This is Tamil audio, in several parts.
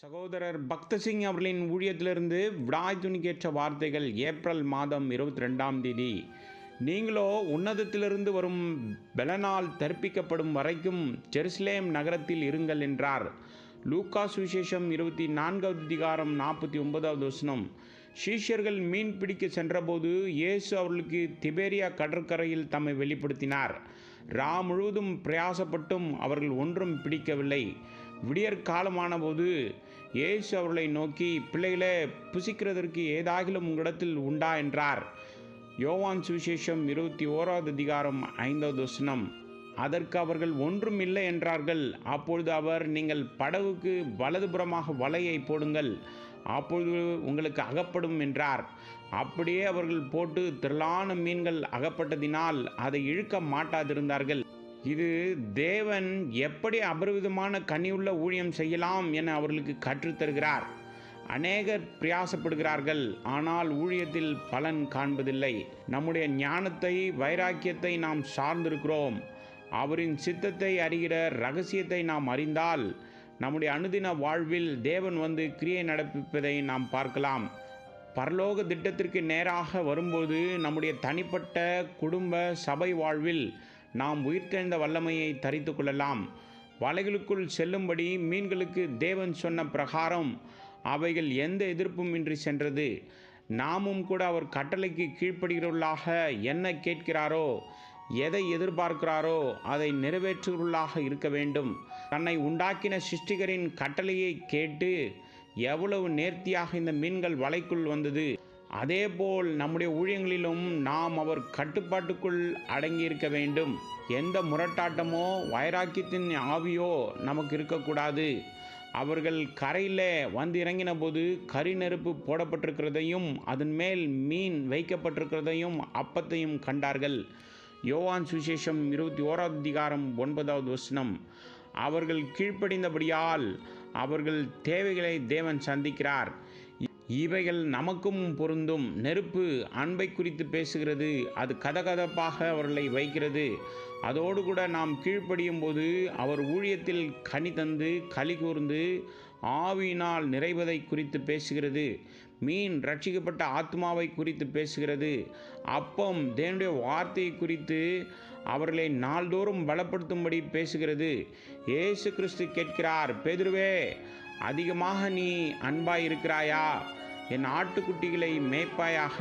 சகோதரர் பக்தசிங் அவர்களின் ஊழியத்திலிருந்து விடாய் துணிக்கேற்ற வார்த்தைகள் ஏப்ரல் மாதம் 22ஆம் தேதி. நீங்களோ உன்னதத்திலிருந்து வரும் பெலனால் தரிப்பிக்கப்படும் வரைக்கும் ஜெருசலேம் நகரத்தில் இருங்கள் என்றார். லூக்கா சுவிசேஷம் 24வது அதிகாரம் 49வது வசனம். சீஷர்கள் மீன் பிடிக்க சென்றபோது இயேசு அவர்களுக்கு திபேரியா கடற்கரையில் தம்மை வெளிப்படுத்தினார். முழுவதும் பிரயாசப்பட்டும் அவர்கள் ஒன்றும் பிடிக்கவில்லை. விடியற் காலமான போது இயேசு அவர்களை நோக்கி, பிள்ளைகளே, புசிக்கிறதற்கு ஏதாகிலும் உங்களிடத்தில் உண்டா என்றார். யோவான் சுவிசேஷம் 21வது அதிகாரம் 5வது வசனம். அதற்கு அவர்கள் ஒன்றும் இல்லை என்றார்கள். அப்பொழுது அவர், நீங்கள் படகுக்கு வலதுபுறமாக வலையை போடுங்கள், அப்பொழுது உங்களுக்கு அகப்படும் என்றார். அப்படியே அவர்கள் போட்டு திரளான மீன்கள் அகப்பட்டதினால் அதை இழுக்க மாட்டாதிருந்தார்கள். இது தேவன் எப்படி அபரிவிதமான கனியுள்ள ஊழியம் செய்யலாம் என அவர்களுக்கு கற்றுத்தருகிறார். அநேகர் பிரயாசப்படுகிறார்கள், ஆனால் ஊழியத்தில் பலன் காண்பதில்லை. நம்முடைய ஞானத்தை, வைராக்கியத்தை நாம் சார்ந்திருக்கிறோம். அவரின் சித்தத்தை அறிகிற ரகசியத்தை நாம் அறிந்தால் நம்முடைய அனுதின வாழ்வில் தேவன் வந்து கிரியை நடப்பிப்பதை நாம் பார்க்கலாம். பரலோக திட்டத்திற்கு நேராக வரும்போது நம்முடைய தனிப்பட்ட குடும்ப சபை வாழ்வில் நாம் உயிர்த்தெழுந்த வல்லமையை தரித்து கொள்ளலாம். வலைகளுக்குள் செல்லும்படி மீன்களுக்கு தேவன் சொன்ன பிரகாரம் அவைகள் எந்த எதிர்ப்பும் இன்றி சென்றது. நாமும் கூட அவர் கட்டளைக்கு கீழ்ப்படுகிறவர்களாக என்ன கேட்கிறாரோ, எதை எதிர்பார்க்கிறாரோ அதை நிறைவேற்றுவர்களாக இருக்க வேண்டும். தன்னை உண்டாக்கின சிருஷ்டிகரின் கட்டளையை கேட்டு எவ்வளவு நேர்த்தியாக இந்த மீன்கள் வலைக்குள் வந்தது, அதேபோல் நம்முடைய ஊழியங்களிலும் நாம் அவர் கட்டுப்பாட்டுக்குள் அடங்கியிருக்க வேண்டும். எந்த முரட்டாட்டமோ வைராக்கியத்தின் ஆவியோ நமக்கு இருக்கக்கூடாது. அவர்கள் கரையில் வந்து இறங்கின போது கரி நெருப்பு போடப்பட்டிருக்கிறதையும் அதன் மேல் மீன் வைக்கப்பட்டிருக்கிறதையும் அப்பத்தையும் கண்டார்கள். யோவான் சுவிசேஷம் 21வது அதிகாரம் 9வது வசனம். அவர்கள் கீழ்ப்படிந்தபடியால் அவர்கள் தேவைகளை தேவன் சந்திக்கிறார். இவைகள் நமக்கும் பொருந்தும். நெருப்பு அன்பை குறித்து பேசுகிறது, அது கதகதப்பாக அவர்களை வைக்கிறது. அதோடு கூட நாம் கீழ்ப்படியும் போது அவர் ஊழியத்தில் கனி தந்து களி கூர்ந்து ஆவியினால் நிறைவதை குறித்து பேசுகிறது. மீன் ரட்சிக்கப்பட்ட ஆத்மாவை குறித்து பேசுகிறது. அப்பம் தேவனுடைய வார்த்தையை குறித்து அவர்களை நாள்தோறும் பலப்படுத்தும்படி பேசுகிறது. இயேசு கிறிஸ்து கேட்கிறார், பேதுருவே, அதிகமாக நீ அன்பாயிருக்கிறாயா? என் ஆட்டுக்குட்டிகளை மேய்ப்பாயாக,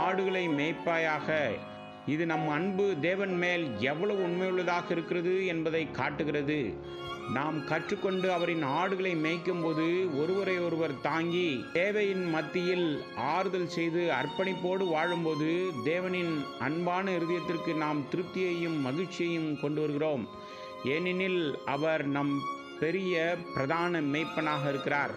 ஆடுகளை மேய்ப்பாயாக. இது நம் அன்பு தேவன் மேல் எவ்வளவு உண்மையுள்ளதாக இருக்கிறது என்பதை காட்டுகிறது. நாம் கற்றுக்கொண்டு அவரின் ஆடுகளை மேய்க்கும் போது ஒருவரை ஒருவர் தாங்கி தேவையின் மத்தியில் ஆறுதல் செய்து அர்ப்பணிப்போடு வாழும்போது தேவனின் அன்பான இருதயத்திற்கு நாம் திருப்தியையும் மகிழ்ச்சியையும் கொண்டு வருகிறோம். ஏனெனில் அவர் நம் பெரிய பிரதான மேய்ப்பனாக இருக்கிறார்.